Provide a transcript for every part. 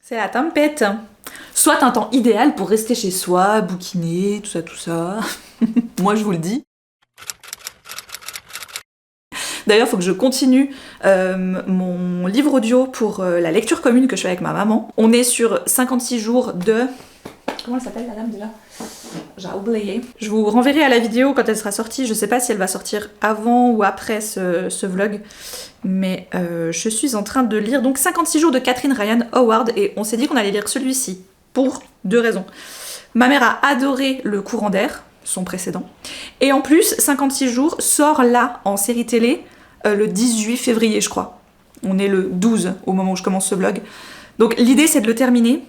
C'est la tempête. Soit un temps idéal pour rester chez soi, bouquiner, tout ça. Moi, je vous le dis. D'ailleurs, il faut que je continue mon livre audio pour la lecture commune que je fais avec ma maman. On est sur 56 jours de... Comment elle s'appelle la dame déjà ? J'ai oublié. Je vous renverrai à la vidéo quand elle sera sortie. Je sais pas si elle va sortir avant ou après ce vlog. Mais je suis en train de lire donc 56 jours de Catherine Ryan Howard et on s'est dit qu'on allait lire celui-ci pour deux raisons. Ma mère a adoré Le Courant d'air, son précédent. Et en plus, 56 jours sort là en série télé le 18 février je crois. On est le 12 au moment où je commence ce vlog. Donc l'idée c'est de le terminer,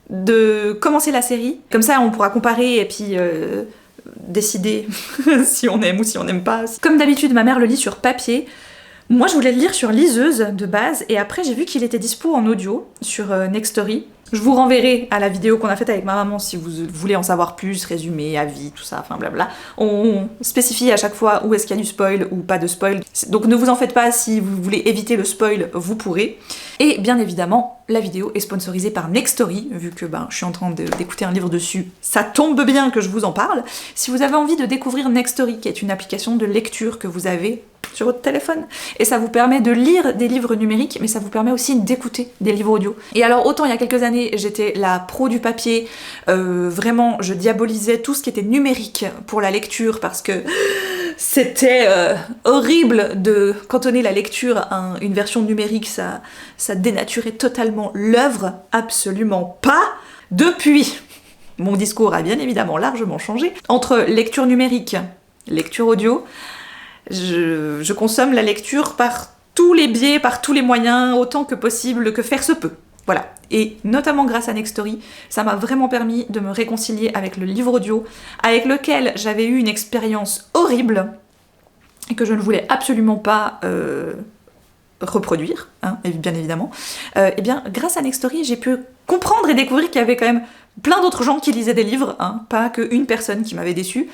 de commencer la série. Comme ça on pourra comparer et puis décider si on aime ou si on n'aime pas. Comme d'habitude ma mère le lit sur papier. Moi je voulais le lire sur liseuse de base et après j'ai vu qu'il était dispo en audio sur Nextory. Je vous renverrai à la vidéo qu'on a faite avec ma maman si vous voulez en savoir plus, résumé, avis, tout ça, enfin blabla. On spécifie à chaque fois où est-ce qu'il y a du spoil ou pas de spoil. Donc ne vous en faites pas, si vous voulez éviter le spoil, vous pourrez. Et bien évidemment, la vidéo est sponsorisée par Nextory, vu que je suis en train d'écouter un livre dessus. Ça tombe bien que je vous en parle. Si vous avez envie de découvrir Nextory, qui est une application de lecture que vous avez sur votre téléphone, et ça vous permet de lire des livres numériques, mais ça vous permet aussi d'écouter des livres audio. Et alors autant il y a quelques années j'étais la pro du papier, vraiment je diabolisais tout ce qui était numérique pour la lecture parce que c'était horrible de cantonner la lecture à une version numérique, ça dénaturait totalement l'œuvre, absolument pas. Depuis, mon discours a bien évidemment largement changé. Entre lecture numérique, lecture audio, je consomme la lecture par tous les biais, par tous les moyens, autant que possible, que faire se peut. Voilà. Et notamment grâce à Nextory, ça m'a vraiment permis de me réconcilier avec le livre audio, avec lequel j'avais eu une expérience horrible, et que je ne voulais absolument pas reproduire, hein, bien évidemment. Et bien, grâce à Nextory, j'ai pu comprendre et découvrir qu'il y avait quand même plein d'autres gens qui lisaient des livres, hein, pas qu'une personne qui m'avait déçue.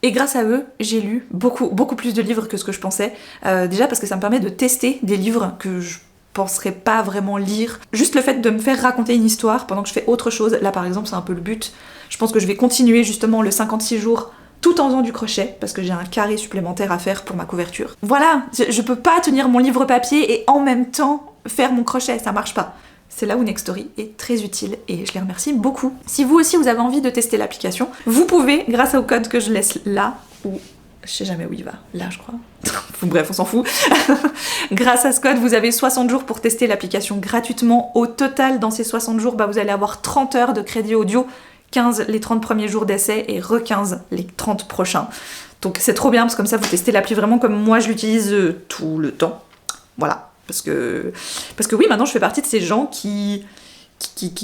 Et grâce à eux, j'ai lu beaucoup plus de livres que ce que je pensais. Déjà parce que ça me permet de tester des livres que je penserais pas vraiment lire. Juste le fait de me faire raconter une histoire pendant que je fais autre chose, là par exemple c'est un peu le but. Je pense que je vais continuer justement le 56 jours tout en faisant du crochet, parce que j'ai un carré supplémentaire à faire pour ma couverture. Voilà, je peux pas tenir mon livre papier et en même temps faire mon crochet, ça marche pas. C'est là où Nextory est très utile et je les remercie beaucoup. Si vous aussi vous avez envie de tester l'application, vous pouvez, grâce au code que je laisse là, ou je sais jamais où il va, là je crois. Bref, on s'en fout. Grâce à ce code, vous avez 60 jours pour tester l'application gratuitement. Au total, dans ces 60 jours, vous allez avoir 30 heures de crédit audio, 15 les 30 premiers jours d'essai et re-15 les 30 prochains. Donc c'est trop bien parce que comme ça, vous testez l'appli vraiment comme moi je l'utilise tout le temps. Voilà. Parce que oui, maintenant je fais partie de ces gens qui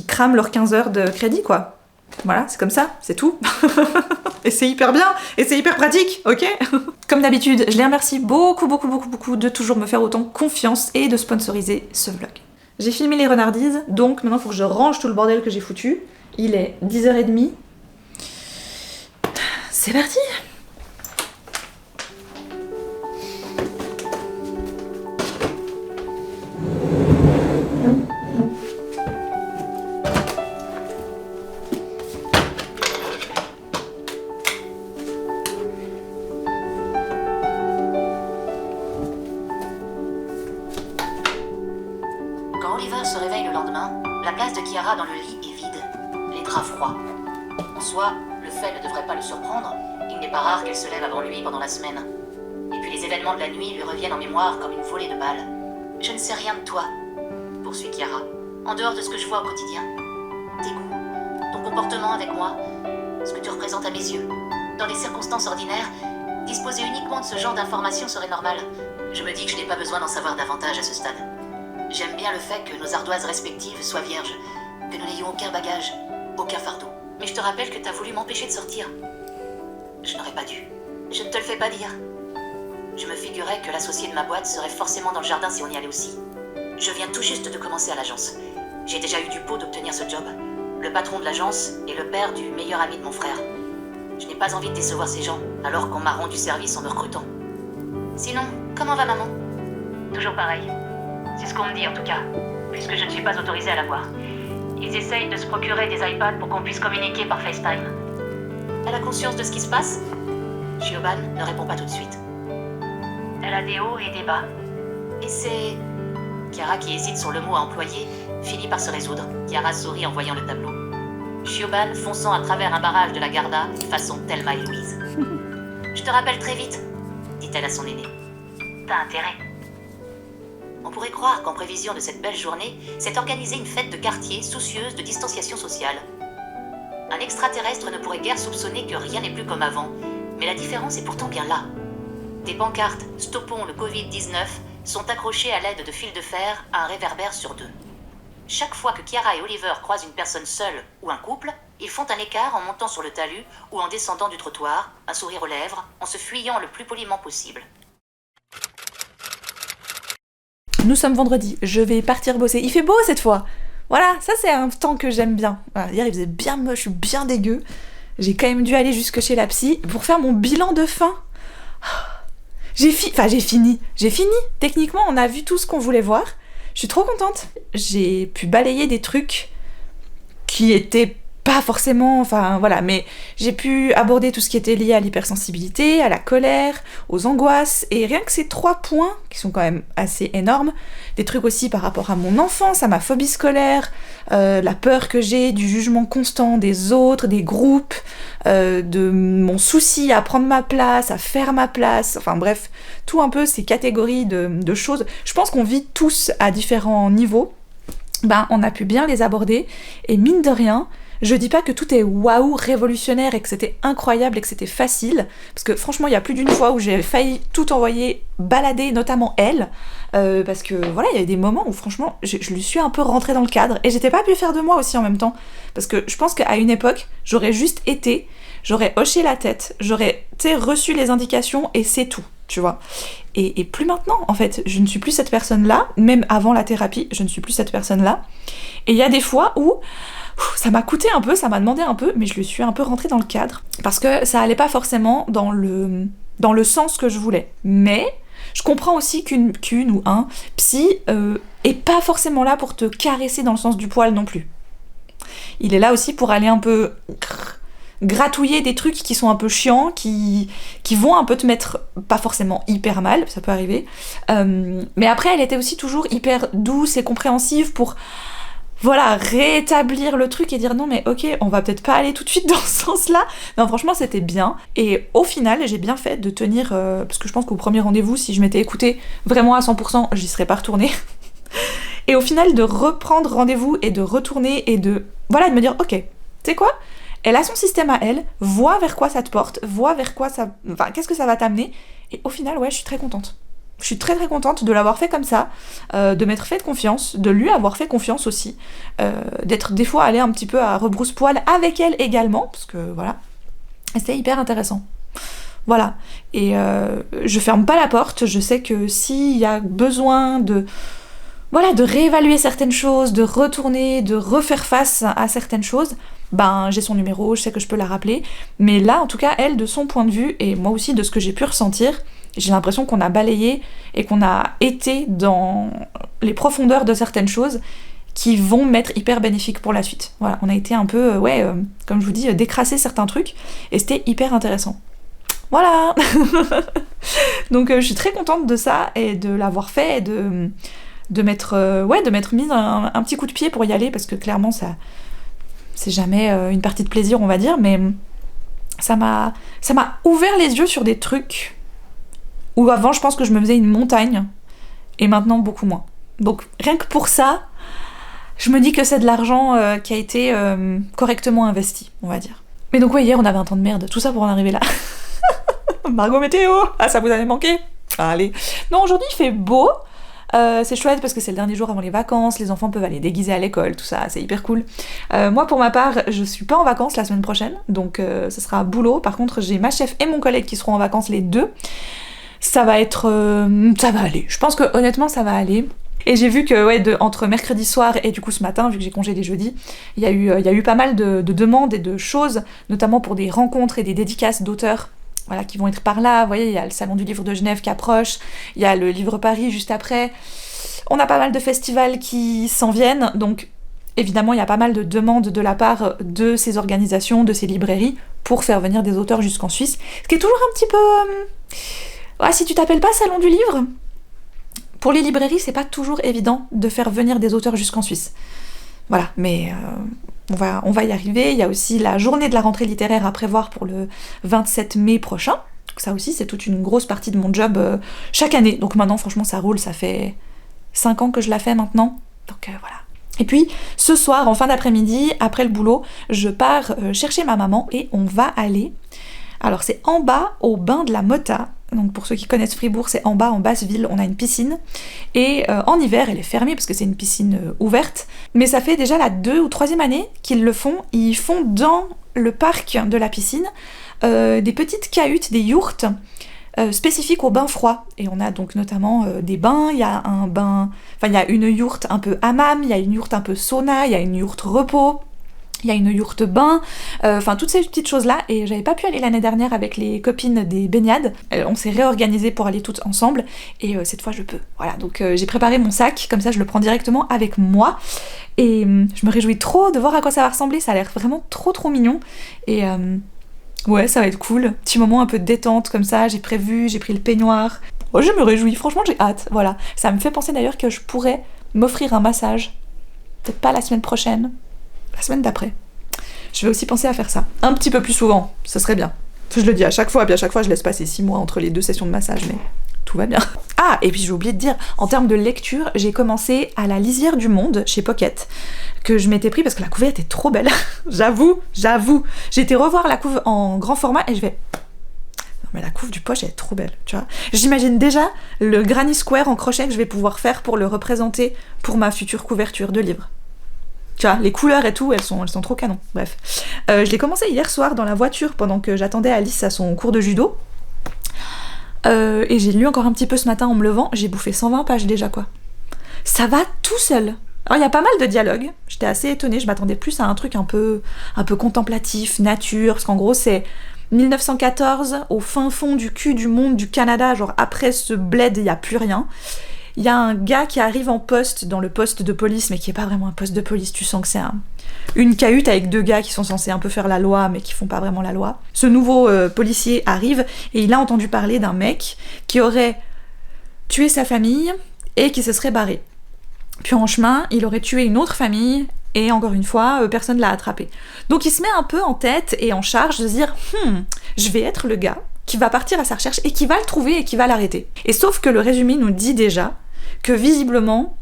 crament leurs 15 heures de crédit, quoi. Voilà, c'est comme ça, c'est tout. Et c'est hyper bien, et c'est hyper pratique, ok? Comme d'habitude, je les remercie beaucoup de toujours me faire autant confiance et de sponsoriser ce vlog. J'ai filmé les renardises, donc maintenant il faut que je range tout le bordel que j'ai foutu. Il est 10h30. C'est parti! Quand Oliver se réveille le lendemain, la place de Chiara dans le lit est vide, les draps froids. En soi, le fait ne devrait pas le surprendre, il n'est pas rare qu'elle se lève avant lui pendant la semaine. Et puis les événements de la nuit lui reviennent en mémoire comme une volée de balles. Je ne sais rien de toi, poursuit Chiara, en dehors de ce que je vois au quotidien. Tes goûts, ton comportement avec moi, ce que tu représentes à mes yeux. Dans les circonstances ordinaires, disposer uniquement de ce genre d'informations serait normal. Je me dis que je n'ai pas besoin d'en savoir davantage à ce stade. J'aime bien le fait que nos ardoises respectives soient vierges, que nous n'ayons aucun bagage, aucun fardeau. Mais je te rappelle que t'as voulu m'empêcher de sortir. Je n'aurais pas dû. Je ne te le fais pas dire. Je me figurais que l'associé de ma boîte serait forcément dans le jardin si on y allait aussi. Je viens tout juste de commencer à l'agence. J'ai déjà eu du pot d'obtenir ce job. Le patron de l'agence est le père du meilleur ami de mon frère. Je n'ai pas envie de décevoir ces gens, alors qu'on m'a rendu service en me recrutant. Sinon, comment va maman? Toujours pareil. C'est ce qu'on me dit en tout cas, puisque je ne suis pas autorisée à la voir. Ils essayent de se procurer des iPads pour qu'on puisse communiquer par FaceTime. Elle a conscience de ce qui se passe? Shioban ne répond pas tout de suite. Elle a des hauts et des bas. Et c'est... Kiara, qui hésite sur le mot à employer, finit par se résoudre. Kiara sourit en voyant le tableau. Shioban fonçant à travers un barrage de la Garda, façon Thelma et Louise. « Je te rappelle très vite, dit-elle à son aîné. T'as intérêt. » On pourrait croire qu'en prévision de cette belle journée, s'est organisée une fête de quartier soucieuse de distanciation sociale. Un extraterrestre ne pourrait guère soupçonner que rien n'est plus comme avant, mais la différence est pourtant bien là. Des pancartes « Stoppons le Covid-19 » sont accrochées à l'aide de fils de fer à un réverbère sur 2. Chaque fois que Kiara et Oliver croisent une personne seule ou un couple, ils font un écart en montant sur le talus ou en descendant du trottoir, un sourire aux lèvres, en se fuyant le plus poliment possible. Nous sommes vendredi, je vais partir bosser. Il fait beau cette fois. Voilà, ça c'est un temps que j'aime bien. Voilà, hier il faisait bien moche, bien dégueu. J'ai quand même dû aller jusque chez la psy pour faire mon bilan de fin. J'ai fini. Techniquement, on a vu tout ce qu'on voulait voir. Je suis trop contente. J'ai pu balayer des trucs qui étaient pas forcément... Enfin, voilà, mais j'ai pu aborder tout ce qui était lié à l'hypersensibilité, à la colère, aux angoisses, et rien que ces 3 points, qui sont quand même assez énormes, des trucs aussi par rapport à mon enfance, à ma phobie scolaire, la peur que j'ai du jugement constant des autres, des groupes, de mon souci à prendre ma place, à faire ma place, enfin bref, tout un peu ces catégories de choses. Je pense qu'on vit tous à différents niveaux, on a pu bien les aborder, et mine de rien, je dis pas que tout est waouh, révolutionnaire et que c'était incroyable et que c'était facile, parce que franchement il y a plus d'une fois où j'ai failli tout envoyer balader, notamment elle, parce que voilà, il y a des moments où franchement je lui suis un peu rentrée dans le cadre, et j'étais pas plus fière de moi aussi en même temps, parce que je pense qu'à une époque, j'aurais hoché la tête, j'aurais reçu les indications et c'est tout, tu vois. Et plus maintenant, en fait, je ne suis plus cette personne-là, même avant la thérapie, je ne suis plus cette personne-là, et il y a des fois où ça m'a coûté un peu, ça m'a demandé un peu, mais je lui suis un peu rentrée dans le cadre, parce que ça allait pas forcément dans le sens que je voulais. Mais je comprends aussi qu'une ou un psy est pas forcément là pour te caresser dans le sens du poil non plus. Il est là aussi pour aller un peu gratouiller des trucs qui sont un peu chiants, qui vont un peu te mettre pas forcément hyper mal, ça peut arriver. Mais après, elle était aussi toujours hyper douce et compréhensive pour... Voilà, rétablir le truc et dire non mais ok, on va peut-être pas aller tout de suite dans ce sens-là. Non, franchement c'était bien. Et au final, j'ai bien fait de tenir, parce que je pense qu'au premier rendez-vous, si je m'étais écoutée vraiment à 100%, j'y serais pas retournée. Et au final, de reprendre rendez-vous et de retourner et de me dire ok, tu sais quoi, elle a son système à elle, vois vers quoi ça te porte, vois vers quoi ça... Enfin, qu'est-ce que ça va t'amener. Et au final, ouais, je suis très contente. Je suis très très contente de l'avoir fait comme ça, de m'être fait confiance, de lui avoir fait confiance aussi, d'être des fois allée un petit peu à rebrousse-poil avec elle également, parce que voilà, c'était hyper intéressant. Voilà, et je ferme pas la porte, je sais que s'il y a besoin de réévaluer certaines choses, de retourner, de refaire face à certaines choses, j'ai son numéro, je sais que je peux la rappeler, mais là en tout cas, elle, de son point de vue, et moi aussi de ce que j'ai pu ressentir, j'ai l'impression qu'on a balayé et qu'on a été dans les profondeurs de certaines choses qui vont m'être hyper bénéfiques pour la suite. Voilà, on a été un peu, comme je vous dis, décrasser certains trucs, et c'était hyper intéressant. Voilà. Donc je suis très contente de ça, et de l'avoir fait, et de m'être mise un petit coup de pied pour y aller, parce que clairement, ça c'est jamais une partie de plaisir, on va dire, mais ça m'a ouvert les yeux sur des trucs où avant je pense que je me faisais une montagne, et maintenant beaucoup moins. Donc rien que pour ça, je me dis que c'est de l'argent qui a été correctement investi, on va dire. Mais donc ouais, hier on avait un temps de merde, tout ça pour en arriver là. Margot météo, ah ça vous avait manqué? Allez. Non, aujourd'hui il fait beau, c'est chouette parce que c'est le dernier jour avant les vacances, les enfants peuvent aller déguiser à l'école, tout ça, c'est hyper cool. Moi pour ma part, je suis pas en vacances la semaine prochaine, donc ce sera boulot. Par contre j'ai ma chef et mon collègue qui seront en vacances les deux. Ça va être... ça va aller. Je pense que honnêtement ça va aller. Et j'ai vu que entre mercredi soir et du coup ce matin, vu que j'ai congé les jeudis, il y a eu pas mal de demandes et de choses, notamment pour des rencontres et des dédicaces d'auteurs, voilà, qui vont être par là. Vous voyez, il y a le Salon du Livre de Genève qui approche, il y a le Livre Paris juste après. On a pas mal de festivals qui s'en viennent, donc évidemment, il y a pas mal de demandes de la part de ces organisations, de ces librairies, pour faire venir des auteurs jusqu'en Suisse. Ce qui est toujours un petit peu... si tu t'appelles pas Salon du Livre, pour les librairies, c'est pas toujours évident de faire venir des auteurs jusqu'en Suisse. Voilà, mais on va y arriver. Il y a aussi la journée de la rentrée littéraire à prévoir pour le 27 mai prochain. Ça aussi, c'est toute une grosse partie de mon job chaque année. Donc maintenant, franchement, ça roule, ça fait 5 ans que je la fais maintenant. Donc voilà. Et puis, ce soir, en fin d'après-midi, après le boulot, je pars chercher ma maman et on va aller... Alors, c'est en bas, au bain de la Motta. Donc, pour ceux qui connaissent Fribourg, c'est en bas, en basse ville, on a une piscine. Et en hiver, elle est fermée parce que c'est une piscine ouverte. Mais ça fait déjà la 2e ou 3e année qu'ils le font. Ils font dans le parc de la piscine des petites cahutes, des yourtes, spécifiques au bain froid. Et on a donc notamment des bains, il y a un bain... Enfin, il y a une yourte un peu hammam, il y a une yourte un peu sauna, il y a une yourte repos, il y a une yourte bain, enfin toutes ces petites choses-là. Et j'avais pas pu aller l'année dernière avec les copines des baignades. On s'est réorganisé pour aller toutes ensemble. Et cette fois, je peux. Voilà, donc j'ai préparé mon sac, comme ça je le prends directement avec moi. Et je me réjouis trop de voir à quoi ça va ressembler. Ça a l'air vraiment trop mignon. Et... ouais, ça va être cool. Petit moment un peu de détente comme ça, j'ai pris le peignoir. Oh, je me réjouis, franchement j'ai hâte, voilà. Ça me fait penser d'ailleurs que je pourrais m'offrir un massage. Peut-être pas la semaine prochaine, la semaine d'après. Je vais aussi penser à faire ça. Un petit peu plus souvent, ce serait bien. Je le dis à chaque fois, puis à chaque fois je laisse passer 6 mois entre les 2 sessions de massage, mais tout va bien. Ah, et puis j'ai oublié de dire, en termes de lecture, j'ai commencé à La Lisière du Monde, chez Pocket, que je m'étais pris parce que la couverture était trop belle. J'avoue. J'ai été revoir la couve en grand format et je vais... Non mais la couve du poche, elle est trop belle, tu vois. J'imagine déjà le granny square en crochet que je vais pouvoir faire pour le représenter pour ma future couverture de livre. Tu vois, les couleurs et tout, elles sont trop canon. Bref. Je l'ai commencé hier soir dans la voiture pendant que j'attendais Alice à son cours de judo. Et j'ai lu encore un petit peu ce matin en me levant, j'ai bouffé 120 pages déjà, quoi. Ça va tout seul. Alors il y a pas mal de dialogues, j'étais assez étonnée, je m'attendais plus à un truc un peu contemplatif, nature, parce qu'en gros c'est 1914, au fin fond du cul du monde du Canada, genre après ce bled, il y a plus rien. Il y a un gars qui arrive en poste, dans le poste de police, mais qui est pas vraiment un poste de police, tu sens que c'est une cahute avec 2 gars qui sont censés un peu faire la loi, mais qui font pas vraiment la loi. Ce nouveau policier arrive, et il a entendu parler d'un mec qui aurait tué sa famille, et qui se serait barré. Puis en chemin, il aurait tué une autre famille, et encore une fois, personne l'a attrapé. Donc il se met un peu en tête et en charge de se dire « je vais être le gars qui va partir à sa recherche et qui va le trouver et qui va l'arrêter. » Et sauf que le résumé nous dit déjà que visiblement,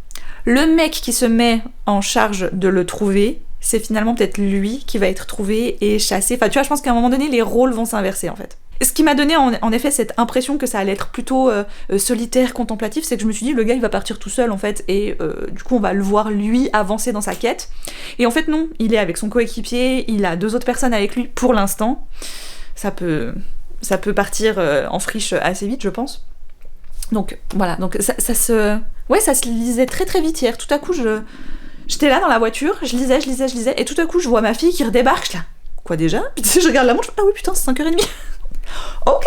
le mec qui se met en charge de le trouver, c'est finalement peut-être lui qui va être trouvé et chassé. Enfin tu vois, je pense qu'à un moment donné, les rôles vont s'inverser en fait. Ce qui m'a donné en effet cette impression que ça allait être plutôt solitaire, contemplatif, c'est que je me suis dit le gars il va partir tout seul en fait et du coup on va le voir lui avancer dans sa quête. Et en fait non, il est avec son coéquipier, il a 2 autres personnes avec lui pour l'instant. Ça peut partir en friche assez vite je pense. Donc voilà, donc ça se lisait très vite hier. Tout à coup j'étais là dans la voiture, je lisais et tout à coup je vois ma fille qui redébarque, je suis là. Quoi déjà? Puis je regarde la montre, ah oui putain c'est 5h30. Ok.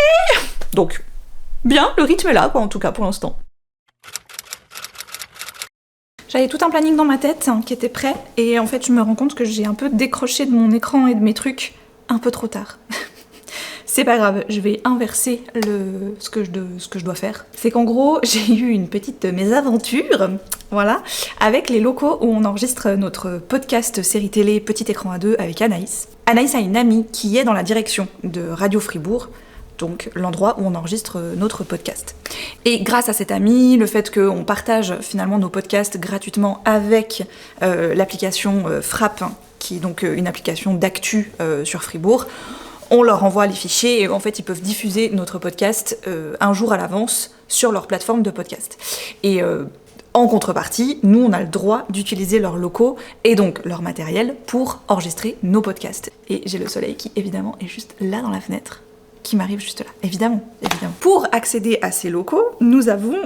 Donc, bien, le rythme est là, quoi, en tout cas, pour l'instant. J'avais tout un planning dans ma tête qui était prêt, et en fait, je me rends compte que j'ai un peu décroché de mon écran et de mes trucs un peu trop tard. C'est pas grave, je vais inverser ce que je dois faire. C'est qu'en gros, j'ai eu une petite mésaventure, voilà, avec les locaux où on enregistre notre podcast série télé Petit écran à 2 avec Anaïs. Anaïs a une amie qui est dans la direction de Radio Fribourg, donc l'endroit où on enregistre notre podcast. Et grâce à cette amie, le fait qu'on partage finalement nos podcasts gratuitement avec l'application Frappe, qui est donc une application d'actu sur Fribourg, on leur envoie les fichiers et en fait ils peuvent diffuser notre podcast un jour à l'avance sur leur plateforme de podcast. Et en contrepartie, nous on a le droit d'utiliser leurs locaux et donc leur matériel pour enregistrer nos podcasts. Et j'ai le soleil qui évidemment est juste là dans la fenêtre, qui m'arrive juste là, évidemment. Pour accéder à ces locaux, nous avons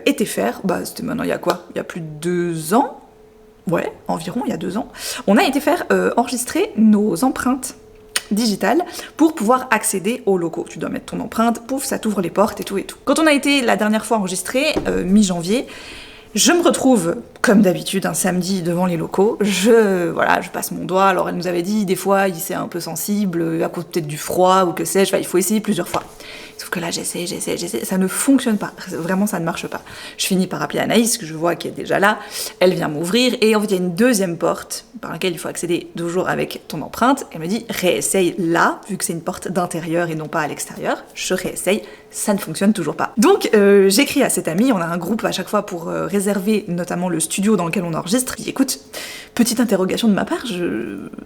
été faire, c'était maintenant il y a quoi? Il y a plus de 2 ans, ouais, environ il y a 2 ans, on a été faire enregistrer nos empreintes digitale pour pouvoir accéder aux locaux. Tu dois mettre ton empreinte, pouf, ça t'ouvre les portes et tout et tout. Quand on a été la dernière fois enregistré, mi-janvier, Je me retrouve, comme d'habitude, un samedi devant les locaux. Je passe mon doigt. Alors, elle nous avait dit, des fois, il c'est un peu sensible, à cause peut-être du froid ou que sais-je. Enfin, il faut essayer plusieurs fois. Sauf que là, j'essaie. Ça ne fonctionne pas. Vraiment, ça ne marche pas. Je finis par appeler Anaïs, que je vois qui est déjà là. Elle vient m'ouvrir. Et en fait, il y a une deuxième porte par laquelle il faut accéder toujours avec ton empreinte. Elle me dit, réessaye là, vu que c'est une porte d'intérieur et non pas à l'extérieur. Je réessaye. Ça ne fonctionne toujours pas. Donc, j'écris à cette amie. On a un groupe à chaque fois pour réserver notamment le studio dans lequel on enregistre. Je dis, écoute, petite interrogation de ma part,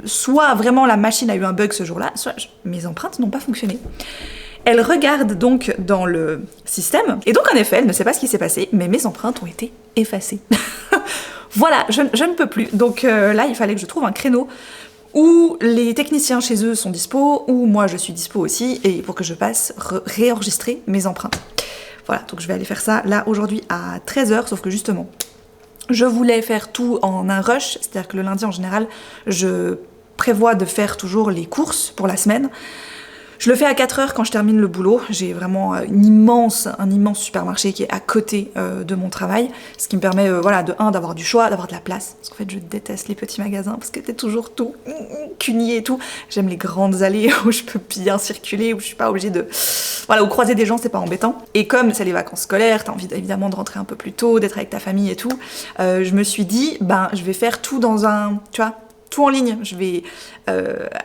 soit vraiment la machine a eu un bug ce jour-là, soit mes empreintes n'ont pas fonctionné. Elle regarde donc dans le système, et donc en effet, elle ne sait pas ce qui s'est passé, mais mes empreintes ont été effacées. Voilà, je ne peux plus. Donc là, il fallait que je trouve un créneau où les techniciens chez eux sont dispo, où moi je suis dispo aussi, et pour que je passe réenregistrer mes empreintes. Voilà, donc je vais aller faire ça là aujourd'hui à 13h, sauf que justement, je voulais faire tout en un rush, c'est-à-dire que le lundi en général, je prévois de faire toujours les courses pour la semaine. Je le fais à 4h quand je termine le boulot. J'ai vraiment un immense supermarché qui est à côté de mon travail, ce qui me permet d'avoir du choix, d'avoir de la place. Parce qu'en fait, je déteste les petits magasins parce que t'es toujours tout cunier et tout. J'aime les grandes allées où je peux bien circuler, où je suis pas obligée de... Voilà, où croiser des gens, c'est pas embêtant. Et comme c'est les vacances scolaires, t'as envie évidemment de rentrer un peu plus tôt, d'être avec ta famille et tout, je me suis dit, je vais faire tout dans un... Tu vois, tout en ligne, je vais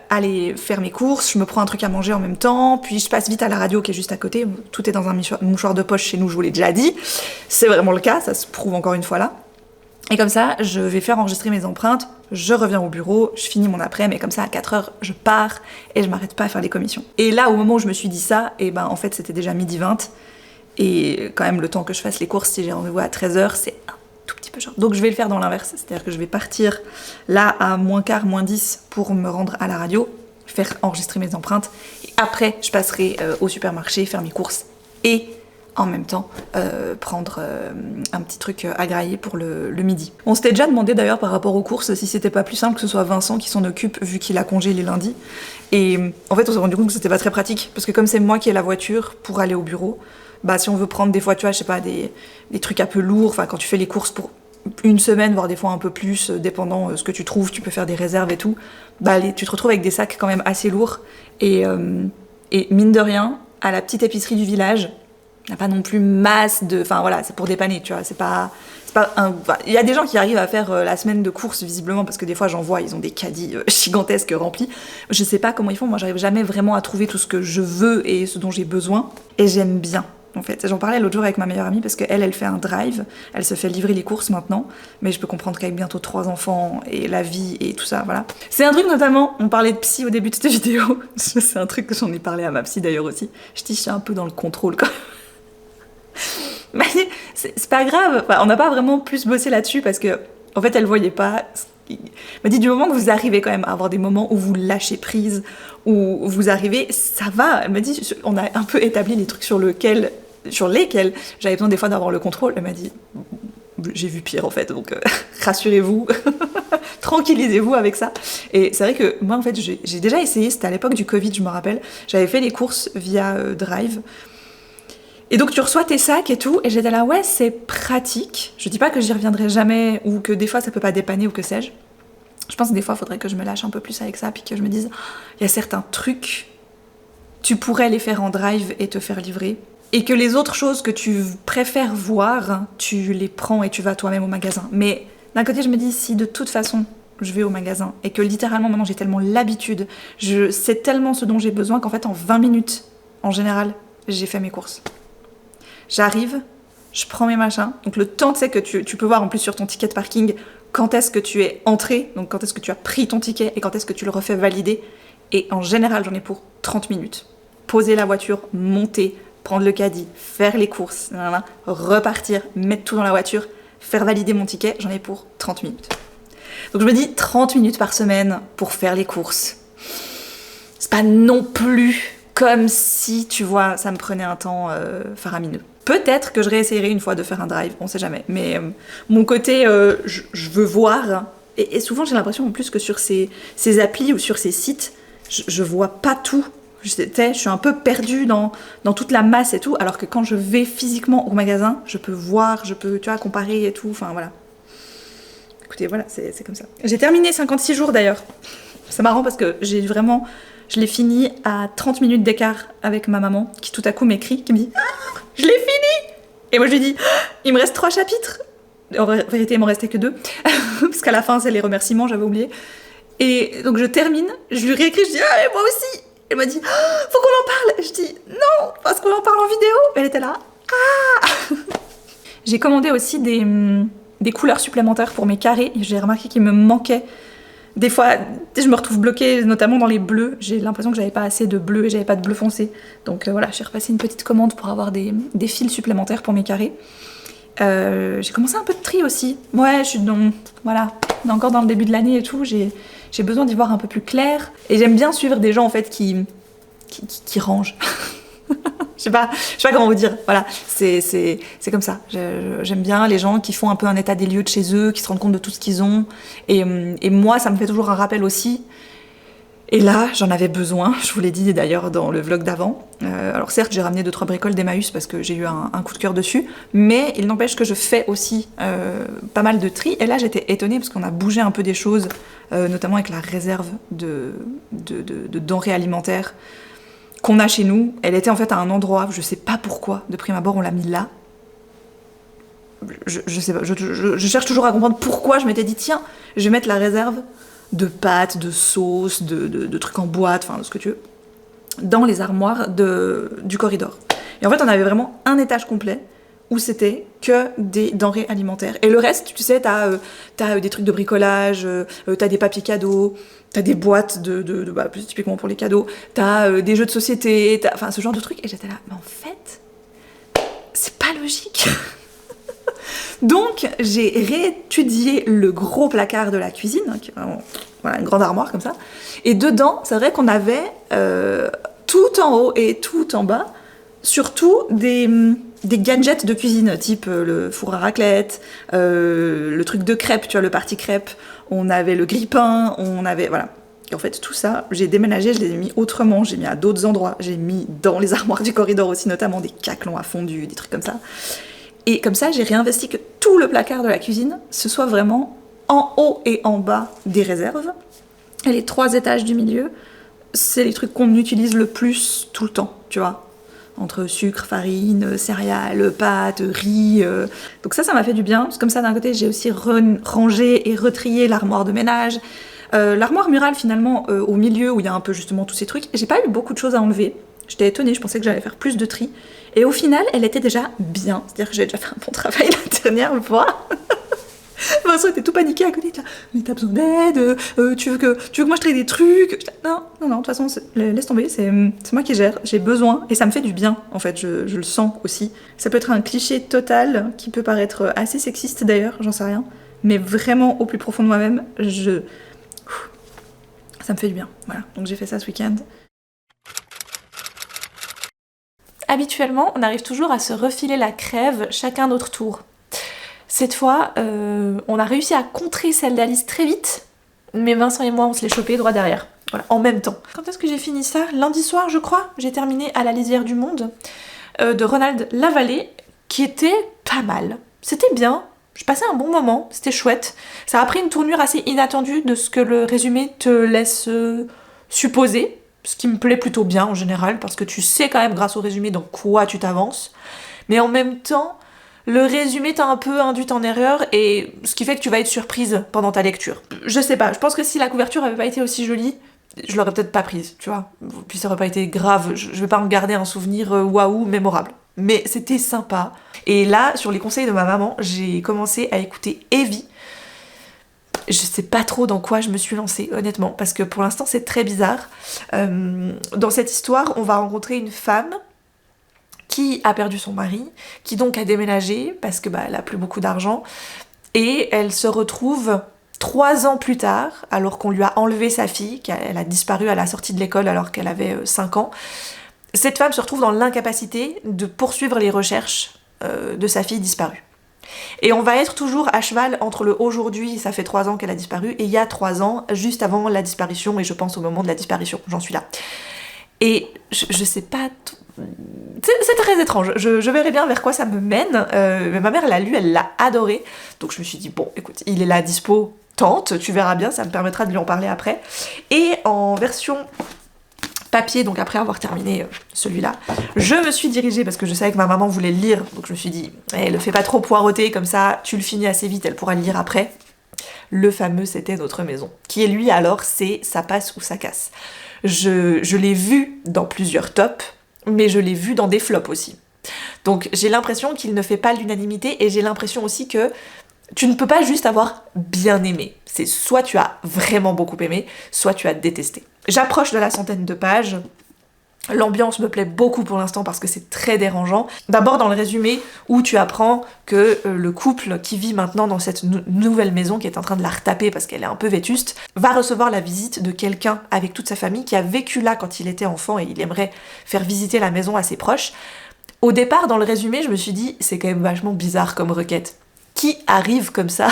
aller faire mes courses, je me prends un truc à manger en même temps, puis je passe vite à la radio qui est juste à côté, tout est dans un mouchoir de poche chez nous, je vous l'ai déjà dit, c'est vraiment le cas, ça se prouve encore une fois là. Et comme ça, je vais faire enregistrer mes empreintes, je reviens au bureau, je finis mon après-midi, et comme ça à 4h, je pars et je m'arrête pas à faire les commissions. Et là, au moment où je me suis dit ça, en fait c'était déjà 12h20, et quand même le temps que je fasse les courses, si j'ai rendez-vous à 13h, c'est tout petit peu short. Donc je vais le faire dans l'inverse, c'est-à-dire que je vais partir là à -15, -10 pour me rendre à la radio, faire enregistrer mes empreintes, et après je passerai au supermarché, faire mes courses, et en même temps prendre un petit truc à grailler pour le midi. On s'était déjà demandé d'ailleurs par rapport aux courses si c'était pas plus simple que ce soit Vincent qui s'en occupe vu qu'il a congé les lundis. Et en fait on s'est rendu compte que c'était pas très pratique parce que comme c'est moi qui ai la voiture pour aller au bureau, si on veut prendre des fois, tu vois, je sais pas, des trucs un peu lourds, enfin quand tu fais les courses pour une semaine, voire des fois un peu plus, dépendant ce que tu trouves, tu peux faire des réserves et tout, tu te retrouves avec des sacs quand même assez lourds, et mine de rien, à la petite épicerie du village, il n'y a pas non plus masse de... Enfin voilà, c'est pour dépanner, tu vois, c'est pas il y a des gens qui arrivent à faire la semaine de courses visiblement parce que des fois j'en vois, ils ont des caddies gigantesques remplis. Je sais pas comment ils font, moi j'arrive jamais vraiment à trouver tout ce que je veux et ce dont j'ai besoin, et j'aime bien. En fait, j'en parlais l'autre jour avec ma meilleure amie parce qu'elle fait un drive, elle se fait livrer les courses maintenant, mais je peux comprendre qu'avec bientôt 3 enfants et la vie et tout ça, voilà. C'est un truc notamment, on parlait de psy au début de cette vidéo, c'est un truc que j'en ai parlé à ma psy d'ailleurs aussi, je dis je suis un peu dans le contrôle quand même. Mais c'est pas grave, on n'a pas vraiment plus bossé là-dessus parce que, en fait, elle voyait pas. Elle m'a dit du moment que vous arrivez quand même à avoir des moments où vous lâchez prise, où vous arrivez, ça va. Elle m'a dit, on a un peu établi les trucs sur lesquels j'avais besoin des fois d'avoir le contrôle. Elle m'a dit, j'ai vu pire en fait, donc rassurez-vous, tranquillisez-vous avec ça. Et c'est vrai que moi en fait, j'ai déjà essayé, c'était à l'époque du Covid, je me rappelle, j'avais fait les courses via Drive. Et donc tu reçois tes sacs et tout, et j'étais là, ouais, c'est pratique. Je dis pas que j'y reviendrai jamais, ou que des fois ça peut pas dépanner, ou que sais-je. Je pense que des fois, il faudrait que je me lâche un peu plus avec ça, puis que je me dise, il y a certains trucs, tu pourrais les faire en drive et te faire livrer, et que les autres choses que tu préfères voir, tu les prends et tu vas toi-même au magasin. Mais d'un côté, je me dis, si de toute façon, je vais au magasin, et que littéralement, maintenant, j'ai tellement l'habitude, je sais tellement ce dont j'ai besoin, qu'en fait, en 20 minutes, en général, j'ai fait mes courses. J'arrive, je prends mes machins, donc le temps, tu sais, que tu peux voir en plus sur ton ticket de parking quand est-ce que tu es entré, donc quand est-ce que tu as pris ton ticket et quand est-ce que tu le refais valider. Et en général, j'en ai pour 30 minutes. Poser la voiture, monter, prendre le caddie, faire les courses, repartir, mettre tout dans la voiture, faire valider mon ticket, j'en ai pour 30 minutes. Donc je me dis 30 minutes par semaine pour faire les courses. C'est pas non plus comme si, tu vois, ça me prenait un temps faramineux. Peut-être que je réessayerai une fois de faire un drive, on sait jamais. Mais mon côté, je veux voir. Et souvent, j'ai l'impression en plus que sur ces applis ou sur ces sites, je vois pas tout. je suis un peu perdue dans toute la masse et tout, alors que quand je vais physiquement au magasin, je peux voir, je peux, tu vois, comparer et tout, enfin voilà. Écoutez, voilà, c'est comme ça. J'ai terminé 56 jours d'ailleurs. C'est marrant parce que je l'ai fini à 30 minutes d'écart avec ma maman, qui tout à coup m'écrit, qui me dit ah, je l'ai fini. Et moi je lui dis il me reste 3 chapitres. En vérité, il m'en restait que 2, parce qu'à la fin, c'est les remerciements, j'avais oublié. Et donc je termine, je lui réécris, je dis ah, mais moi aussi. Elle m'a dit ah, faut qu'on en parle. Je dis non, parce qu'on en parle en vidéo. Elle était là. Ah. J'ai commandé aussi des couleurs supplémentaires pour mes carrés. J'ai remarqué qu'il me manquait. Des fois, je me retrouve bloquée, notamment dans les bleus. J'ai l'impression que j'avais pas assez de bleu et j'avais pas de bleu foncé. Donc voilà, j'ai repassé une petite commande pour avoir des fils supplémentaires pour mes carrés. J'ai commencé un peu de tri aussi. Ouais, je suis voilà, on est encore dans le début de l'année et tout. J'ai besoin d'y voir un peu plus clair. Et j'aime bien suivre des gens en fait qui rangent. Je sais pas comment vous dire. Voilà, c'est comme ça. J'aime bien les gens qui font un peu un état des lieux de chez eux, qui se rendent compte de tout ce qu'ils ont. Et moi, ça me fait toujours un rappel aussi. Et là, j'en avais besoin, je vous l'ai dit d'ailleurs dans le vlog d'avant. Alors certes, j'ai ramené 2-3 bricoles d'Emmaüs parce que j'ai eu un coup de cœur dessus, mais il n'empêche que je fais aussi pas mal de tri. Et là, j'étais étonnée parce qu'on a bougé un peu des choses, notamment avec la réserve de denrées alimentaires qu'on a chez nous. Elle était en fait à un endroit, je sais pas pourquoi, de prime abord on l'a mis là. Je sais pas, je cherche toujours à comprendre pourquoi je m'étais dit tiens, je vais mettre la réserve de pâtes, de sauces, de trucs en boîte, enfin ce que tu veux, dans les armoires du corridor. Et en fait, on avait vraiment un étage complet où c'était que des denrées alimentaires. Et le reste, tu sais, t'as des trucs de bricolage, t'as des papiers cadeaux, t'as des boîtes bah, plus typiquement pour les cadeaux, t'as des jeux de société, enfin ce genre de trucs. Et j'étais là, mais en fait, c'est pas logique. Donc, j'ai réétudié le gros placard de la cuisine, hein, qui est vraiment voilà, une grande armoire comme ça. Et dedans, c'est vrai qu'on avait tout en haut et tout en bas, surtout des gadgets de cuisine, type le four à raclette, le truc de crêpes, tu vois, le party crêpes. On avait le grille-pain, on avait... Voilà. Et en fait, tout ça, j'ai déménagé, je les ai mis autrement, j'ai mis à d'autres endroits. J'ai mis dans les armoires du corridor aussi, notamment des caclons à fondu, des trucs comme ça. Et comme ça, j'ai réinvesti que tout le placard de la cuisine, ce soit vraiment en haut et en bas des réserves. Et les 3 étages du milieu, c'est les trucs qu'on utilise le plus tout le temps, tu vois. Entre sucre, farine, céréales, pâtes, riz. Donc ça m'a fait du bien. Comme ça, d'un côté, j'ai aussi rangé et retrié l'armoire de ménage. L'armoire murale, finalement, au milieu, où il y a un peu justement tous ces trucs, j'ai pas eu beaucoup de choses à enlever. J'étais étonnée, je pensais que j'allais faire plus de tri. Et au final, elle était déjà bien. C'est-à-dire que j'ai déjà fait un bon travail la dernière fois. Vincent était tout paniqué à côté. Mais t'as besoin d'aide, tu veux que moi je trie des trucs. Non, de toute façon, laisse tomber, c'est moi qui gère. J'ai besoin et ça me fait du bien, en fait, je le sens aussi. Ça peut être un cliché total qui peut paraître assez sexiste d'ailleurs, j'en sais rien. Mais vraiment, au plus profond de moi-même, ça me fait du bien. Voilà, donc j'ai fait ça ce week-end. Habituellement, on arrive toujours à se refiler la crève chacun notre tour. Cette fois, on a réussi à contrer celle d'Alice très vite, mais Vincent et moi, on se l'est chopé droit derrière. Voilà, en même temps. Quand est-ce que j'ai fini ça? Lundi soir, je crois. J'ai terminé À la lisière du monde, de Ronald Lavallée, qui était pas mal. C'était bien, je passais un bon moment, c'était chouette. Ça a pris une tournure assez inattendue de ce que le résumé te laisse supposer. Ce qui me plaît plutôt bien en général, parce que tu sais quand même grâce au résumé dans quoi tu t'avances. Mais en même temps, le résumé t'a un peu induite en erreur, et ce qui fait que tu vas être surprise pendant ta lecture. Je sais pas, je pense que si la couverture avait pas été aussi jolie, je l'aurais peut-être pas prise, tu vois. Puis ça aurait pas été grave, je vais pas me garder un souvenir waouh, mémorable. Mais c'était sympa. Et là, sur les conseils de ma maman, j'ai commencé à écouter Evie. Je sais pas trop dans quoi je me suis lancée, honnêtement, parce que pour l'instant c'est très bizarre. Dans cette histoire, on va rencontrer une femme qui a perdu son mari, qui donc a déménagé parce que elle a plus beaucoup d'argent, et elle se retrouve 3 ans plus tard, alors qu'on lui a enlevé sa fille, qu'elle a disparu à la sortie de l'école alors qu'elle avait 5 ans. Cette femme se retrouve dans l'incapacité de poursuivre les recherches de sa fille disparue. Et on va être toujours à cheval entre le aujourd'hui, ça fait 3 ans qu'elle a disparu, et il y a 3 ans, juste avant la disparition, et je pense au moment de la disparition, j'en suis là. Et je sais pas... C'est très étrange, je verrai bien vers quoi ça me mène. Mais ma mère l'a lu, elle l'a adoré. Donc je me suis dit, bon, écoute, il est là dispo, tente, tu verras bien, ça me permettra de lui en parler après. Et en version papier, donc après avoir terminé celui-là, je me suis dirigée, parce que je savais que ma maman voulait le lire, donc je me suis dit, le fais pas trop poireauter, comme ça tu le finis assez vite, elle pourra le lire après. Le fameux C'était notre maison, qui est lui alors, c'est ça passe ou ça casse. Je l'ai vu dans plusieurs tops, mais je l'ai vu dans des flops aussi. Donc j'ai l'impression qu'il ne fait pas l'unanimité, et j'ai l'impression aussi que tu ne peux pas juste avoir bien aimé. C'est soit tu as vraiment beaucoup aimé, soit tu as détesté. J'approche de la 100aine de pages. L'ambiance me plaît beaucoup pour l'instant parce que c'est très dérangeant. D'abord dans le résumé où tu apprends que le couple qui vit maintenant dans cette nouvelle maison, qui est en train de la retaper parce qu'elle est un peu vétuste, va recevoir la visite de quelqu'un avec toute sa famille qui a vécu là quand il était enfant et il aimerait faire visiter la maison à ses proches. Au départ, dans le résumé, je me suis dit, c'est quand même vachement bizarre comme requête. Qui arrive comme ça?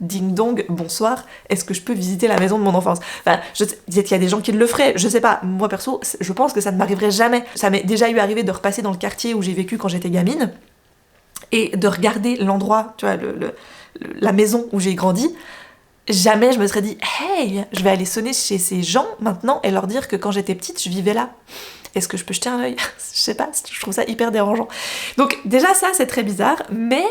Ding dong, bonsoir, est-ce que je peux visiter la maison de mon enfance? Enfin, peut-être qu'il y a des gens qui le feraient, je sais pas. Moi perso, je pense que ça ne m'arriverait jamais. Ça m'est déjà eu arrivé de repasser dans le quartier où j'ai vécu quand j'étais gamine et de regarder l'endroit, tu vois, la maison où j'ai grandi. Jamais je me serais dit, hey, je vais aller sonner chez ces gens maintenant et leur dire que quand j'étais petite, je vivais là. Est-ce que je peux jeter un œil? Je sais pas, je trouve ça hyper dérangeant. Donc déjà ça, c'est très bizarre, mais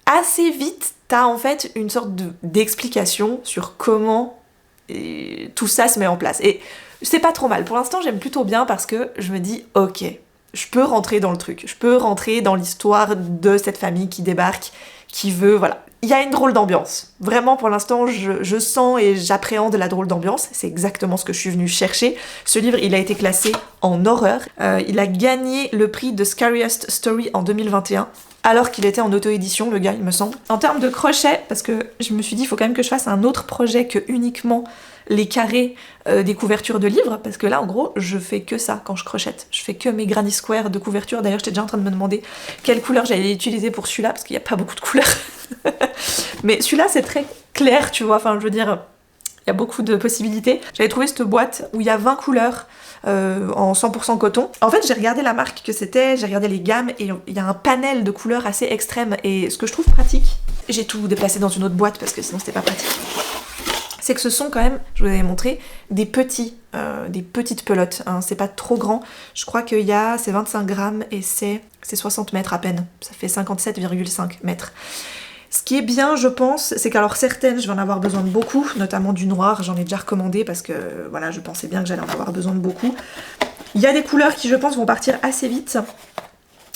assez vite, t'as en fait une sorte d'explication sur comment tout ça se met en place. Et c'est pas trop mal. Pour l'instant, j'aime plutôt bien parce que je me dis, ok, je peux rentrer dans le truc. Je peux rentrer dans l'histoire de cette famille qui débarque, qui veut, voilà. Il y a une drôle d'ambiance. Vraiment, pour l'instant, je sens et j'appréhende la drôle d'ambiance. C'est exactement ce que je suis venue chercher. Ce livre, il a été classé en horreur. Il a gagné le prix de Scariest Story en 2021. Alors qu'il était en auto-édition, le gars, il me semble. En termes de crochet, parce que je me suis dit, il faut quand même que je fasse un autre projet que uniquement les carrés des couvertures de livres, parce que là, en gros, je fais que ça quand je crochette. Je fais que mes granny squares de couverture. D'ailleurs, j'étais déjà en train de me demander quelle couleur j'allais utiliser pour celui-là, parce qu'il n'y a pas beaucoup de couleurs. Mais celui-là, c'est très clair, tu vois. Enfin, je veux dire, il y a beaucoup de possibilités. J'avais trouvé cette boîte où il y a 20 couleurs en 100% coton. En fait, j'ai regardé la marque que c'était, j'ai regardé les gammes, et il y a un panel de couleurs assez extrême. Et ce que je trouve pratique, j'ai tout déplacé dans une autre boîte parce que sinon c'était pas pratique, c'est que ce sont quand même, je vous avais montré, des petites pelotes, hein, c'est pas trop grand. Je crois qu'il y a, c'est 25 grammes et c'est 60 mètres à peine. Ça fait 57,5 mètres. Ce qui est bien, je pense, c'est qu'alors certaines, je vais en avoir besoin de beaucoup, notamment du noir, j'en ai déjà recommandé parce que voilà, je pensais bien que j'allais en avoir besoin de beaucoup. Il y a des couleurs qui, je pense, vont partir assez vite,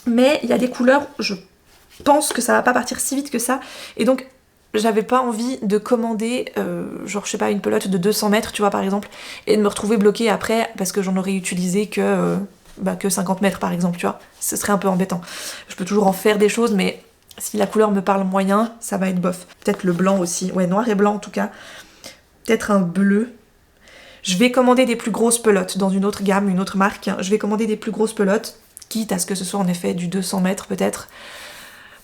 mais il y a des couleurs, je pense que ça va pas partir si vite que ça, et donc j'avais pas envie de commander, genre, je sais pas, une pelote de 200 mètres, tu vois, par exemple, et de me retrouver bloquée après parce que j'en aurais utilisé que 50 mètres, par exemple, tu vois. Ce serait un peu embêtant. Je peux toujours en faire des choses, mais si la couleur me parle moyen, ça va être bof. Peut-être le blanc aussi. Ouais, noir et blanc en tout cas. Peut-être un bleu. Je vais commander des plus grosses pelotes dans une autre gamme, une autre marque. Je vais commander des plus grosses pelotes, quitte à ce que ce soit en effet du 200 mètres peut-être.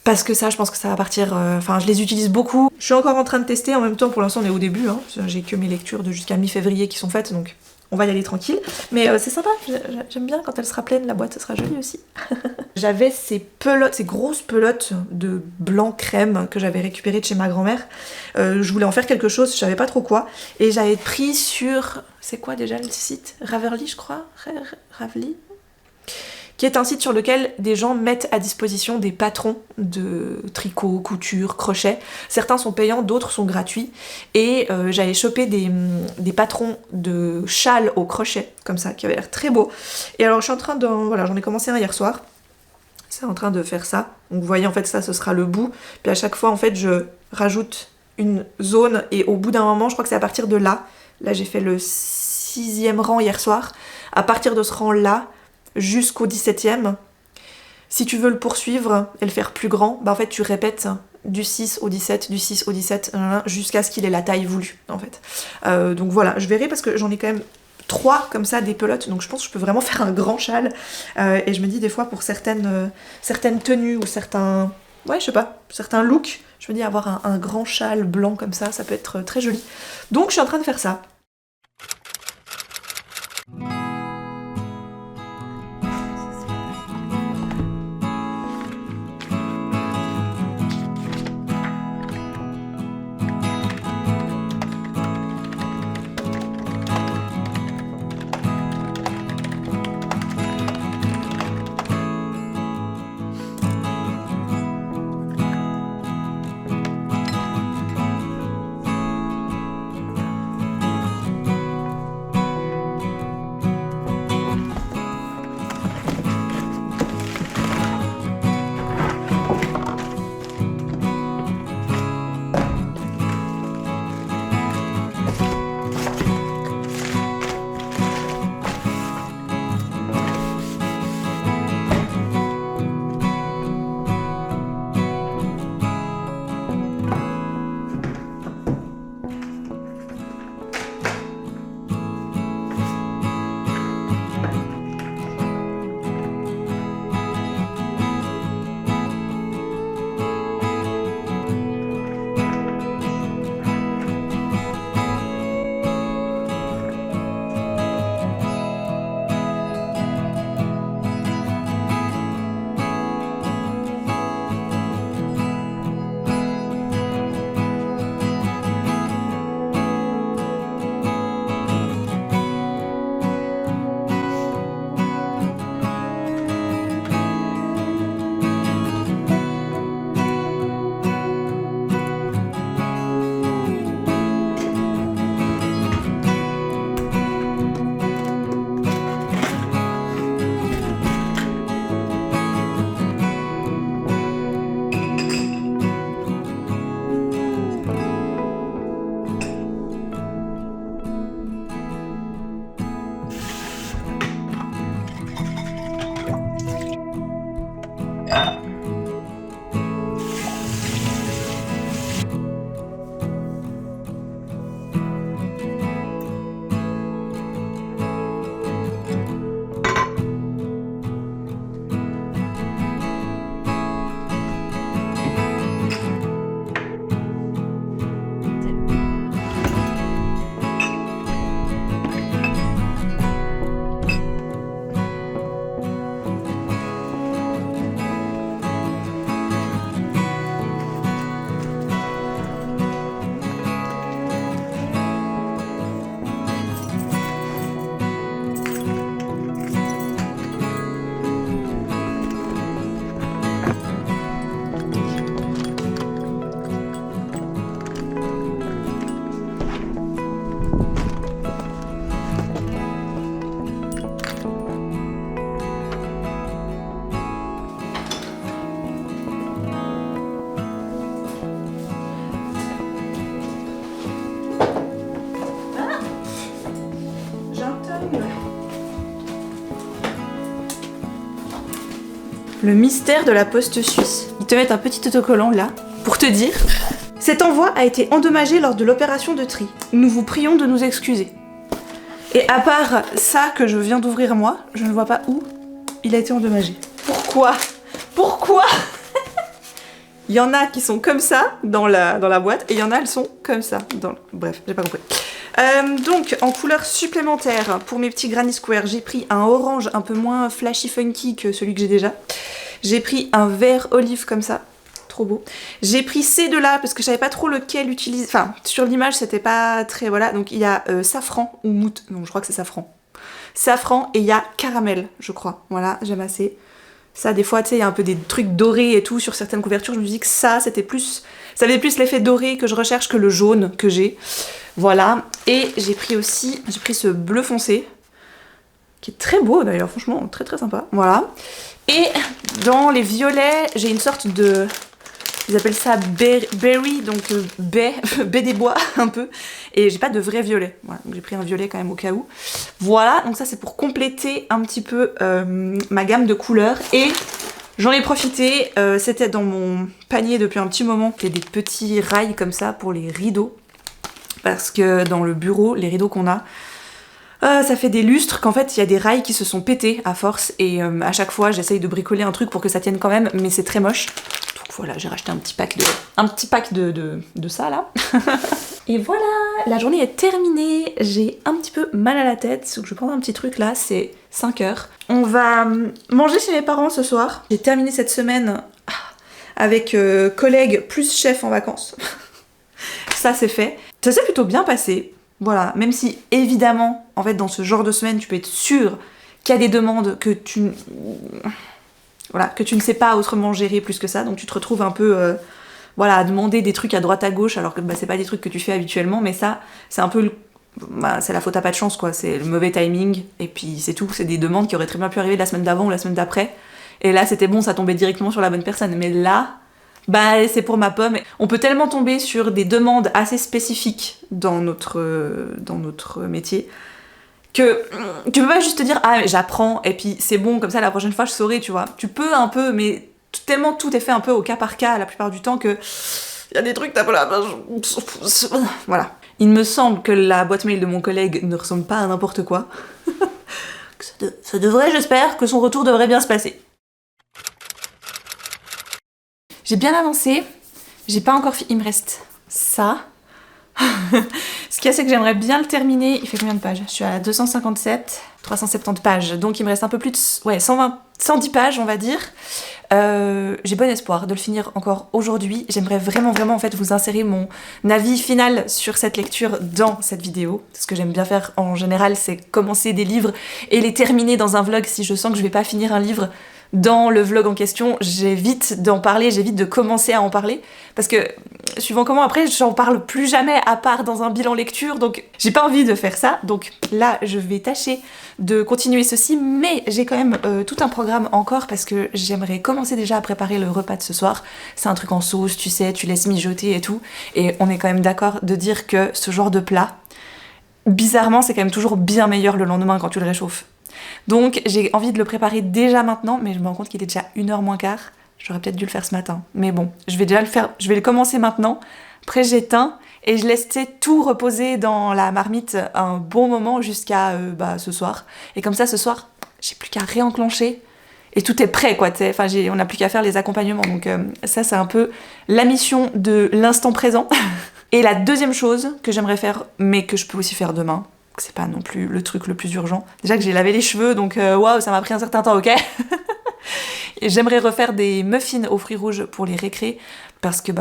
Parce que ça, je pense que ça va partir... Enfin, je les utilise beaucoup. Je suis encore en train de tester. En même temps, pour l'instant, on est au début. Hein. J'ai que mes lectures de jusqu'à mi-février qui sont faites, donc on va y aller tranquille. Mais c'est sympa. J'aime bien quand elle sera pleine. La boîte, ça sera joli aussi. J'avais ces grosses pelotes de blanc crème que j'avais récupérées de chez ma grand-mère. Je voulais en faire quelque chose, je savais pas trop quoi. Et j'avais pris sur... C'est quoi déjà le site? Ravelry, je crois. Ravelry, qui est un site sur lequel des gens mettent à disposition des patrons de tricot, couture, crochet. Certains sont payants, d'autres sont gratuits. Et j'avais chopé des patrons de châles au crochet, comme ça, qui avaient l'air très beaux. Et alors je suis en train de... Voilà, j'en ai commencé un hier soir. C'est en train de faire ça. Donc vous voyez, en fait, ça, ce sera le bout. Puis à chaque fois, en fait, je rajoute une zone. Et au bout d'un moment, je crois que c'est à partir de là. Là, j'ai fait le 6e rang hier soir. À partir de ce rang-là, jusqu'au 17e, si tu veux le poursuivre et le faire plus grand, bah en fait tu répètes du 6 au 17, du 6 au 17, jusqu'à ce qu'il ait la taille voulue en fait. Donc voilà, je verrai parce que j'en ai quand même 3 comme ça, des pelotes, donc je pense que je peux vraiment faire un grand châle. Et je me dis des fois pour certaines tenues ou certains... Ouais, je sais pas, certains looks, je me dis avoir un grand châle blanc comme ça peut être très joli. Donc je suis en train de faire ça. Le mystère de la poste suisse. Ils te mettent un petit autocollant là, pour te dire... Cet envoi a été endommagé lors de l'opération de tri. Nous vous prions de nous excuser. Et à part ça que je viens d'ouvrir moi, je ne vois pas où il a été endommagé. Pourquoi? Pourquoi? Il y en a qui sont comme ça dans la boîte et il y en a elles sont comme ça. Bref, j'ai pas compris. Donc en couleur supplémentaire pour mes petits Granny Square, j'ai pris un orange un peu moins flashy funky que celui que j'ai déjà. J'ai pris un vert olive comme ça. Trop beau. J'ai pris ces deux-là parce que je savais pas trop lequel utiliser. Enfin, sur l'image, c'était pas très... Voilà, donc il y a safran ou mousse. Non, je crois que c'est safran. Safran et il y a caramel, je crois. Voilà, j'aime assez. Ça, des fois, tu sais, il y a un peu des trucs dorés et tout sur certaines couvertures. Je me dis que ça, c'était plus... Ça avait plus l'effet doré que je recherche que le jaune que j'ai. Voilà. Et j'ai pris aussi... J'ai pris ce bleu foncé, qui est très beau d'ailleurs, franchement, très très sympa. Voilà. Et dans les violets, j'ai une sorte de... Ils appellent ça berry, donc baie des bois un peu. Et j'ai pas de vrai violet. Voilà, donc j'ai pris un violet quand même au cas où. Voilà, donc ça c'est pour compléter un petit peu ma gamme de couleurs. Et j'en ai profité, c'était dans mon panier depuis un petit moment. Il y a des petits rails comme ça pour les rideaux. Parce que dans le bureau, les rideaux qu'on a, ça fait des lustres qu'en fait il y a des rails qui se sont pétés à force. Et à chaque fois j'essaye de bricoler un truc pour que ça tienne quand même, mais c'est très moche. Voilà, j'ai racheté un petit pack de ça là. Et voilà, la journée est terminée. J'ai un petit peu mal à la tête, donc je vais prendre un petit truc là, c'est 5 heures. On va manger chez mes parents ce soir. J'ai terminé cette semaine avec collègues plus chef en vacances. Ça c'est fait. Ça s'est plutôt bien passé. Voilà, même si évidemment, en fait dans ce genre de semaine, tu peux être sûr qu'il y a des demandes que tu... Voilà, que tu ne sais pas autrement gérer plus que ça, donc tu te retrouves un peu voilà, à demander des trucs à droite à gauche alors que bah, c'est pas des trucs que tu fais habituellement, mais ça, c'est un peu c'est la faute à pas de chance quoi, c'est le mauvais timing, et puis c'est tout, c'est des demandes qui auraient très bien pu arriver la semaine d'avant ou la semaine d'après, et là c'était bon, ça tombait directement sur la bonne personne, mais là, bah c'est pour ma pomme. On peut tellement tomber sur des demandes assez spécifiques dans notre métier, que tu peux pas juste te dire ah j'apprends et puis c'est bon comme ça la prochaine fois je saurai, tu vois. Tu peux un peu, mais tellement tout est fait un peu au cas par cas la plupart du temps que il y a des trucs t'as pas là. Voilà. Il me semble que la boîte mail de mon collègue ne ressemble pas à n'importe quoi. Ça devrait, j'espère, que son retour devrait bien se passer. J'ai bien avancé, j'ai pas encore fini, il me reste ça. Ce qu'il y a, c'est que j'aimerais bien le terminer. Il fait combien de pages? Je suis à 257, 370 pages. Donc il me reste un peu plus de... Ouais, 110 pages, on va dire. J'ai bon espoir de le finir encore aujourd'hui. J'aimerais vraiment en fait vous insérer mon avis final sur cette lecture dans cette vidéo. Ce que j'aime bien faire en général, c'est commencer des livres et les terminer dans un vlog. Si je sens que je vais pas finir un livre dans le vlog en question, j'évite d'en parler, j'évite de commencer à en parler, parce que suivant comment après j'en parle plus jamais à part dans un bilan lecture, donc j'ai pas envie de faire ça. Donc là je vais tâcher de continuer ceci, mais j'ai quand même tout un programme encore, parce que j'aimerais commencer déjà à préparer le repas de ce soir. C'est un truc en sauce, tu sais, tu laisses mijoter et tout, et on est quand même d'accord de dire que ce genre de plat, bizarrement c'est quand même toujours bien meilleur le lendemain quand tu le réchauffes. Donc j'ai envie de le préparer déjà maintenant, mais je me rends compte qu'il est déjà 1h moins quart. J'aurais peut-être dû le faire ce matin. Mais bon, je vais déjà le faire, je vais le commencer maintenant. Après j'éteins et je laisse tout reposer dans la marmite un bon moment jusqu'à ce soir. Et comme ça ce soir, j'ai plus qu'à réenclencher et tout est prêt quoi, t'sais. Enfin, on n'a plus qu'à faire les accompagnements. Donc ça c'est un peu la mission de l'instant présent. Et la deuxième chose que j'aimerais faire, mais que je peux aussi faire demain, c'est pas non plus le truc le plus urgent. Déjà que j'ai lavé les cheveux, donc waouh, ça m'a pris un certain temps, ok. Et j'aimerais refaire des muffins aux fruits rouges pour les récrés, parce que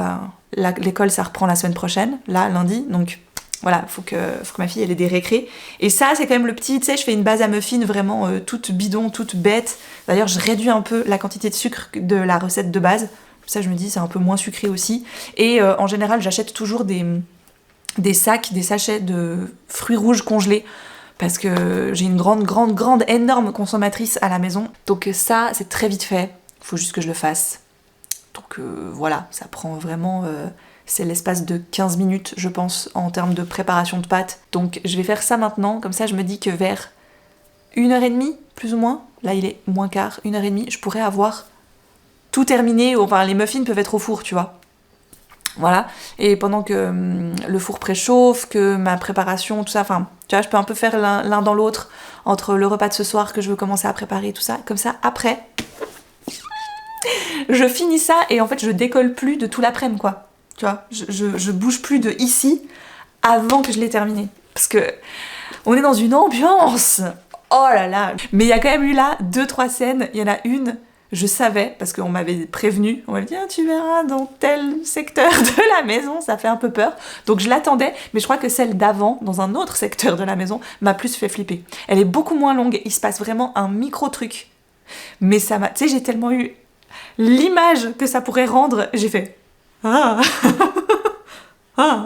l'école ça reprend la semaine prochaine, là, lundi, donc voilà, faut que ma fille elle ait des récrés. Et ça, c'est quand même le petit, tu sais, je fais une base à muffins vraiment toute bidon, toute bête. D'ailleurs, je réduis un peu la quantité de sucre de la recette de base. Ça, je me dis, c'est un peu moins sucré aussi. Et en général, j'achète toujours des sachets de fruits rouges congelés, parce que j'ai une grande, énorme consommatrice à la maison. Donc ça, c'est très vite fait. Faut juste que je le fasse. Donc voilà, ça prend vraiment... c'est l'espace de 15 minutes, je pense, en termes de préparation de pâtes. Donc je vais faire ça maintenant. Comme ça, je me dis que vers 1h30, plus ou moins, là il est moins quart, 1h30, je pourrais avoir tout terminé, enfin les muffins peuvent être au four, tu vois. Voilà, et pendant que le four préchauffe, que ma préparation, tout ça, enfin, tu vois, je peux un peu faire l'un dans l'autre, entre le repas de ce soir que je veux commencer à préparer, tout ça, comme ça, après, je finis ça, et en fait, je décolle plus de tout l'après-midi, quoi. Tu vois, je bouge plus de ici avant que je l'ai terminé. Parce que on est dans une ambiance. Oh là là. Mais il y a quand même eu là 2-3 scènes. Il y en a une, je savais, parce qu'on m'avait prévenu. On m'avait dit, ah, tu verras dans tel secteur de la maison, ça fait un peu peur. Donc je l'attendais, mais je crois que celle d'avant, dans un autre secteur de la maison, m'a plus fait flipper. Elle est beaucoup moins longue, il se passe vraiment un micro-truc. Mais ça m'a... Tu sais, j'ai tellement eu l'image que ça pourrait rendre, j'ai fait... Ah ah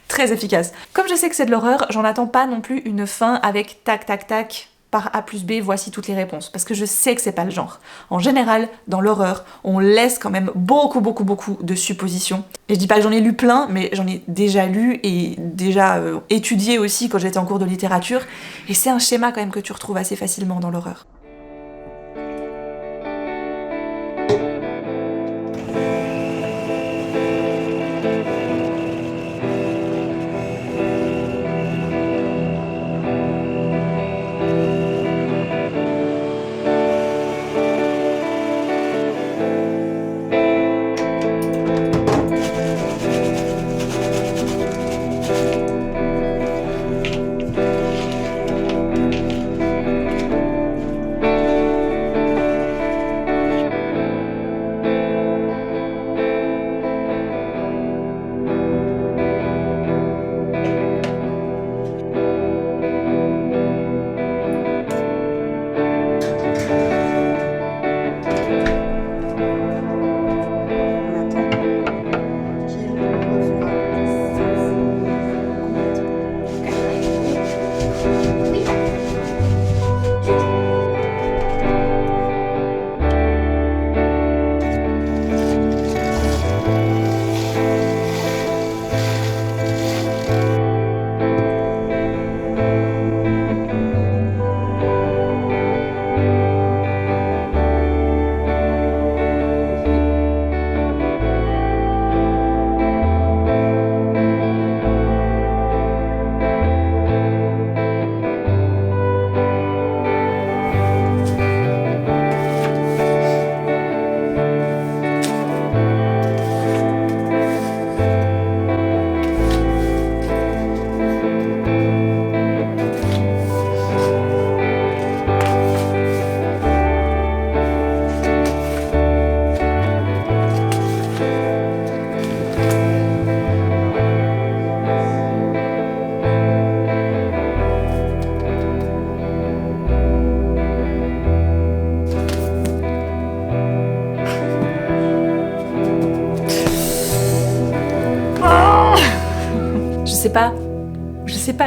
Très efficace. Comme je sais que c'est de l'horreur, j'en attends pas non plus une fin avec tac tac tac, par A plus B, voici toutes les réponses. Parce que je sais que c'est pas le genre. En général, dans l'horreur, on laisse quand même beaucoup de suppositions. Et je dis pas que j'en ai lu plein, mais j'en ai déjà lu et déjà étudié aussi quand j'étais en cours de littérature. Et c'est un schéma quand même que tu retrouves assez facilement dans l'horreur.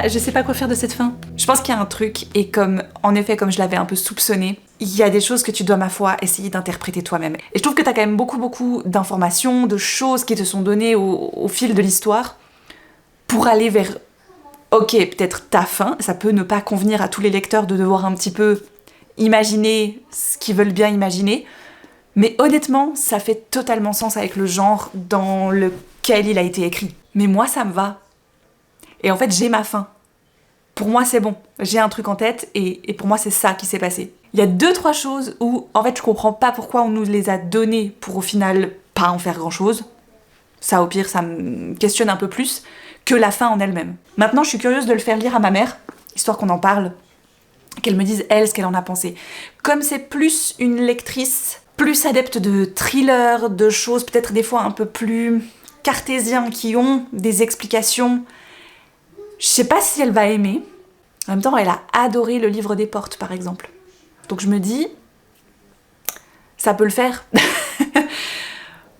Je sais pas quoi faire de cette fin. Je pense qu'il y a un truc, et comme je l'avais un peu soupçonné, il y a des choses que tu dois, ma foi, essayer d'interpréter toi-même. Et je trouve que t'as quand même beaucoup d'informations, de choses qui te sont données au fil de l'histoire pour aller vers, ok, peut-être ta fin. Ça peut ne pas convenir à tous les lecteurs de devoir un petit peu imaginer ce qu'ils veulent bien imaginer, mais honnêtement, ça fait totalement sens avec le genre dans lequel il a été écrit. Mais moi, ça me va. Et en fait, j'ai ma fin. Pour moi, c'est bon. J'ai un truc en tête et pour moi, c'est ça qui s'est passé. Il y a 2-3 choses où, en fait, je comprends pas pourquoi on nous les a données pour au final pas en faire grand-chose. Ça, au pire, ça me questionne un peu plus que la fin en elle-même. Maintenant, je suis curieuse de le faire lire à ma mère, histoire qu'on en parle, qu'elle me dise, elle, ce qu'elle en a pensé. Comme c'est plus une lectrice, plus adepte de thrillers, de choses peut-être des fois un peu plus cartésiens, qui ont des explications... Je sais pas si elle va aimer. En même temps, elle a adoré le livre des portes, par exemple. Donc je me dis, ça peut le faire.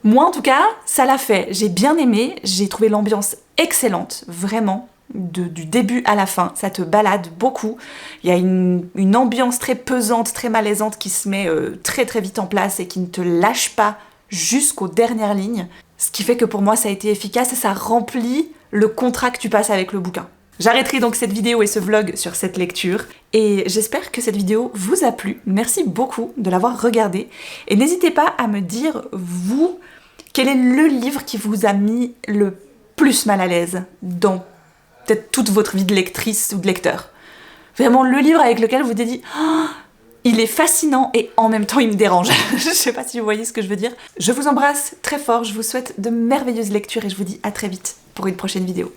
Moi, en tout cas, ça l'a fait. J'ai bien aimé, j'ai trouvé l'ambiance excellente, vraiment, du début à la fin. Ça te balade beaucoup. Il y a une ambiance très pesante, très malaisante qui se met très vite en place et qui ne te lâche pas jusqu'aux dernières lignes. Ce qui fait que pour moi, ça a été efficace et ça remplit le contrat que tu passes avec le bouquin. J'arrêterai donc cette vidéo et ce vlog sur cette lecture, et j'espère que cette vidéo vous a plu. Merci beaucoup de l'avoir regardée, et n'hésitez pas à me dire, vous, quel est le livre qui vous a mis le plus mal à l'aise dans peut-être toute votre vie de lectrice ou de lecteur. Vraiment le livre avec lequel vous vous dites oh, il est fascinant et en même temps il me dérange. Je sais pas si vous voyez ce que je veux dire. Je vous embrasse très fort, je vous souhaite de merveilleuses lectures et je vous dis à très vite pour une prochaine vidéo.